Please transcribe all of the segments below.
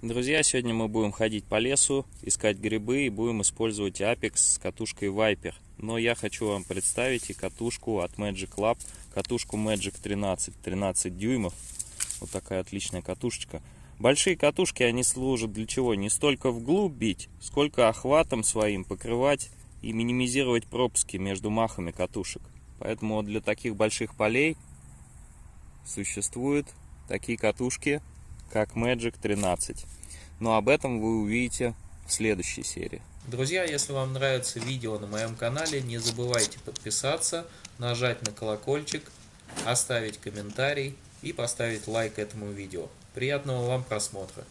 Друзья, сегодня мы будем ходить по лесу, искать грибы и будем использовать Apex с катушкой Viper. Но я хочу вам представить и катушку от Magic Lab, катушку Magic 13 дюймов. Вот такая отличная катушечка. Большие катушки, они служат для чего? Не столько вглубь бить, сколько охватом своим покрывать и минимизировать пропуски между махами катушек. Поэтому вот для таких больших полей существуют такие катушки, как Magic 13. Но об этом вы увидите в следующей серии. Друзья, если вам нравится видео на моем канале, не забывайте подписаться, нажать на колокольчик, оставить комментарий и поставить лайк этому видео. Приятного вам просмотра!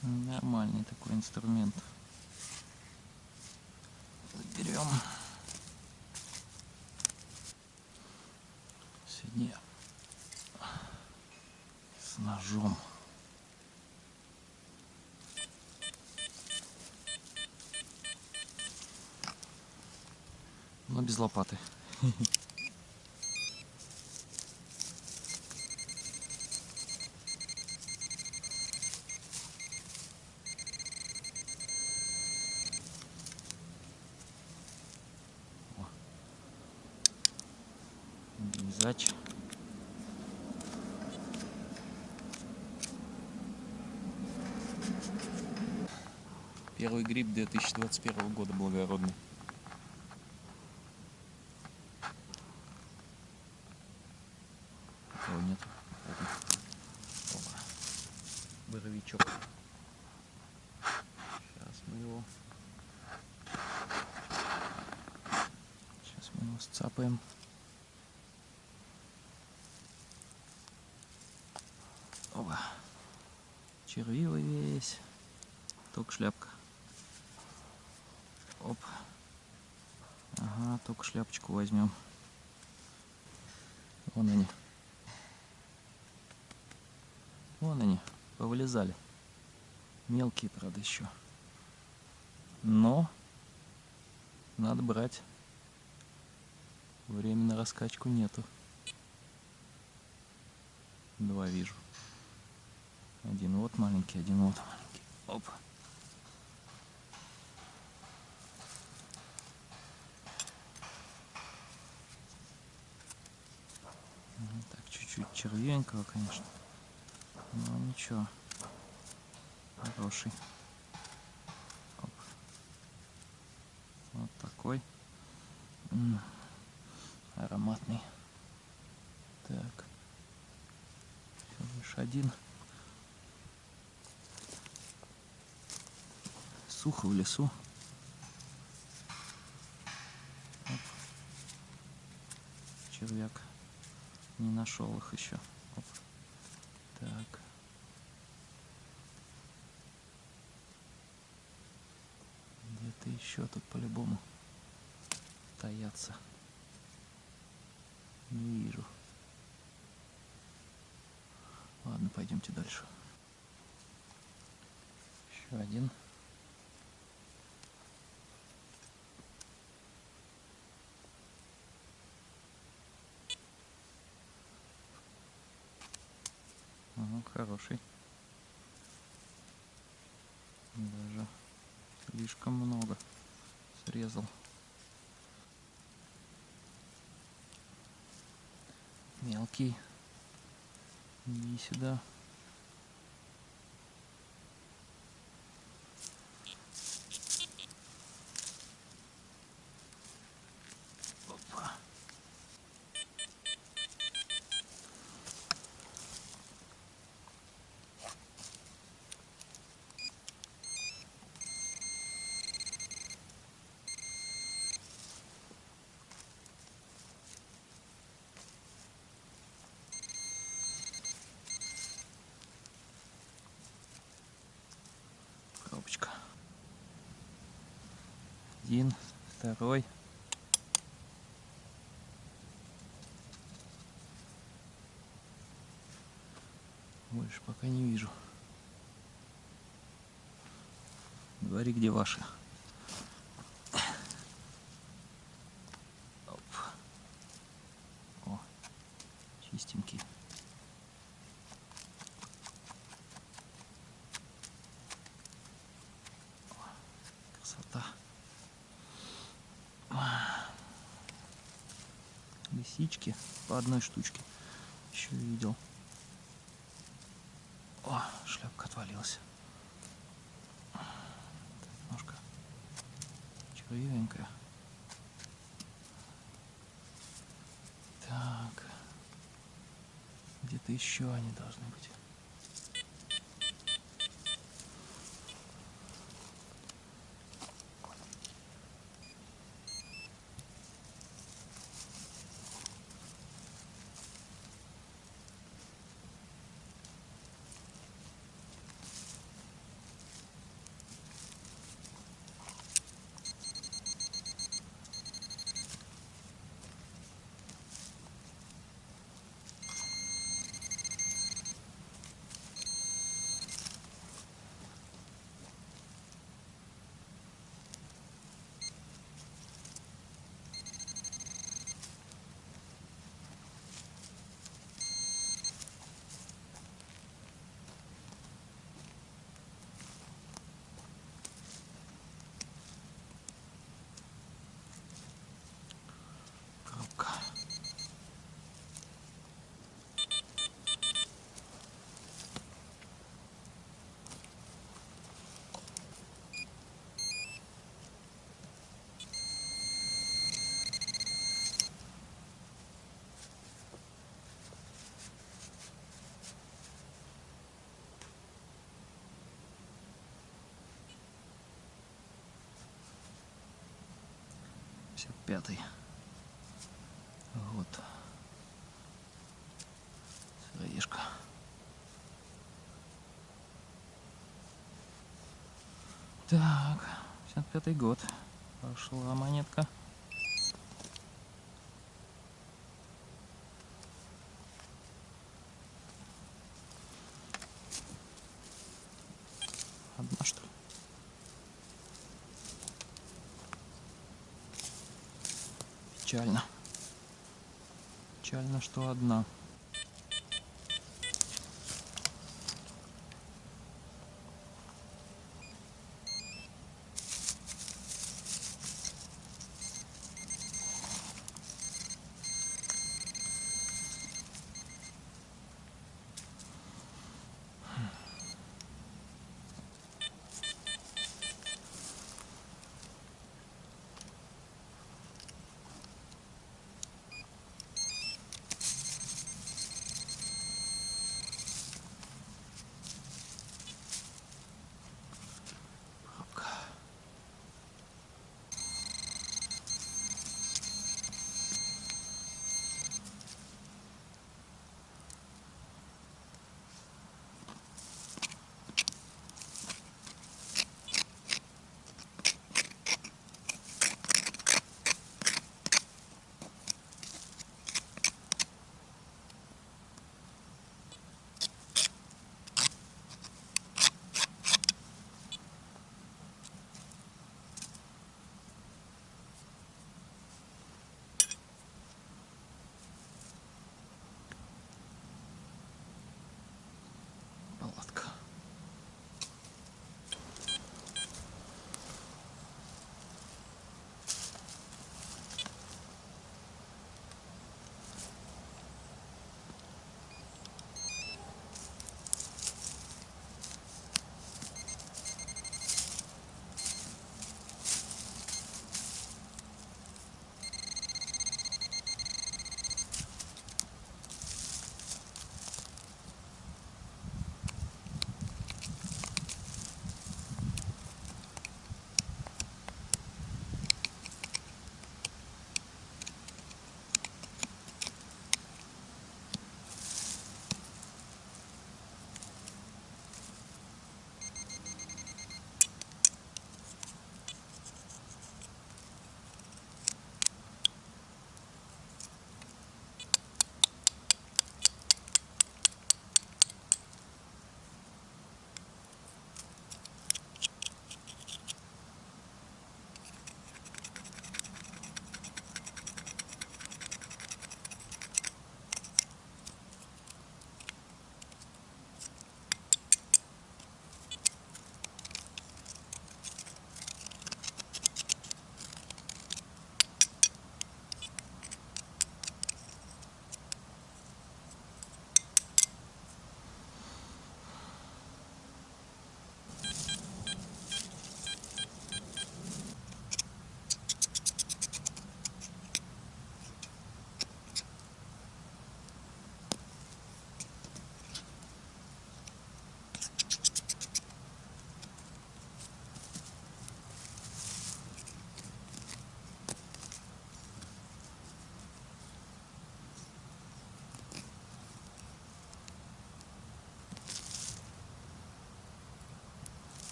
Нормальный такой инструмент. Заберем. Сегодня с ножом. Но без лопаты. Вязать. Первый гриб 2021 года благородный. Его нет. Боровичок. Сейчас мы его сцапаем. Опа. Червивый весь. Только шляпка. Оп. Ага, только шляпочку возьмем. Вон они. Вон они, повылезали. Мелкие, правда, еще. Но надо брать. Времени на раскачку нету. Два вижу. Один вот маленький, один вот маленький. Оп. Так, чуть-чуть червенького, конечно. Но ничего. Хороший. Оп. Вот такой. Ароматный. Так. Всего лишь один. Сухо в лесу. Оп. Червяк. Не нашел их еще. Оп. Так. Где-то еще тут по-любому таятся. Не вижу. Ладно, пойдемте дальше. Еще один. Хороший. Даже слишком много срезал. Мелкий. Иди сюда. Опа. Один, второй. Больше пока не вижу. Говори, где ваши. Оп. О, чистенькие. Красота. Лисички по одной штучке. Еще видел. О, шляпка отвалилась. Ножка червивенькая. Так. Где-то еще они должны быть. Коробка. Пятый. Вот. Сыроежка. Так, 55-й год. Пошла монетка. Одна, что ли? Печально. Печально, что одна.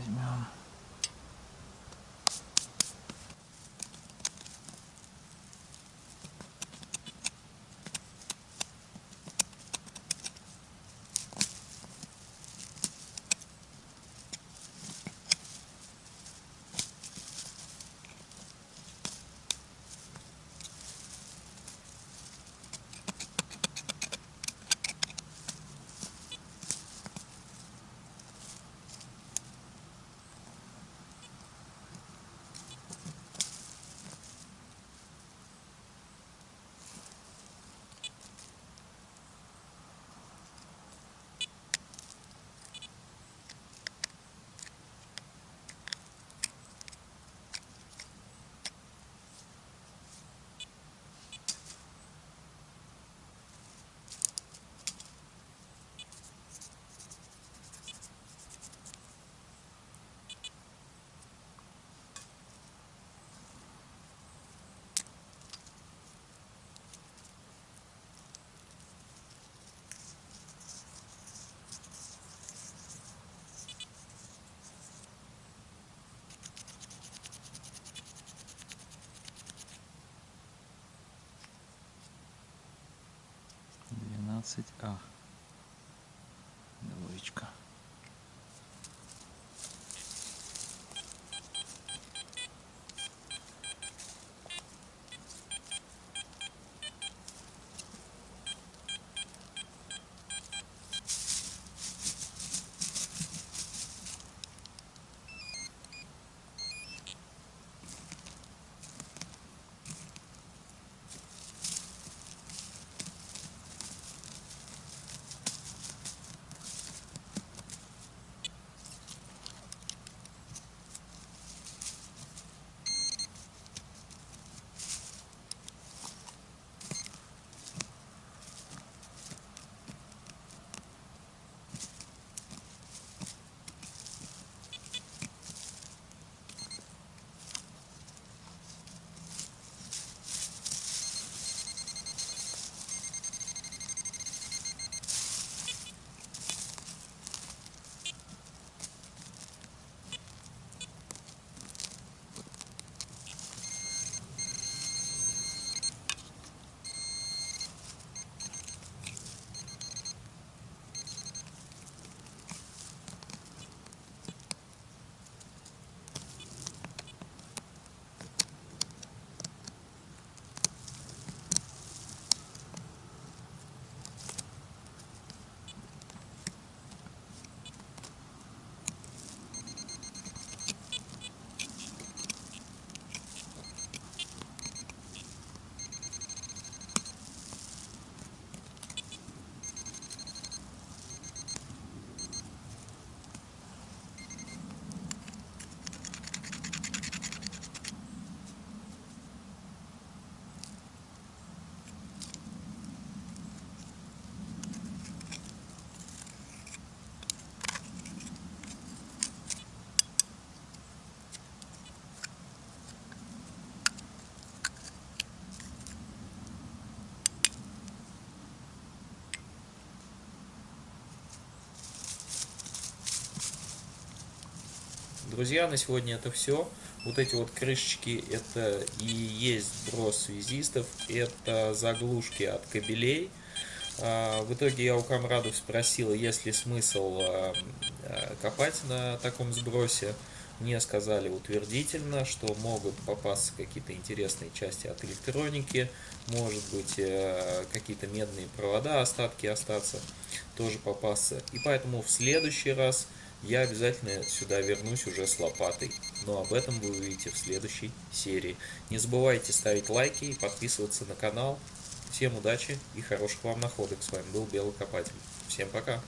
возьмем. А. Двоечка. Друзья, на сегодня это все. Вот эти вот крышечки, это и есть сброс связистов, это заглушки от кабелей. В итоге я у комрадов спросил, есть ли смысл копать на таком сбросе. Мне сказали утвердительно, что могут попасться какие-то интересные части от электроники, может быть какие-то медные провода, остатки остаться, тоже попасться. И поэтому в следующий раз я обязательно сюда вернусь уже с лопатой. Но об этом вы увидите в следующей серии. Не забывайте ставить лайки и подписываться на канал. Всем удачи и хороших вам находок. С вами был Белый Копатель. Всем пока!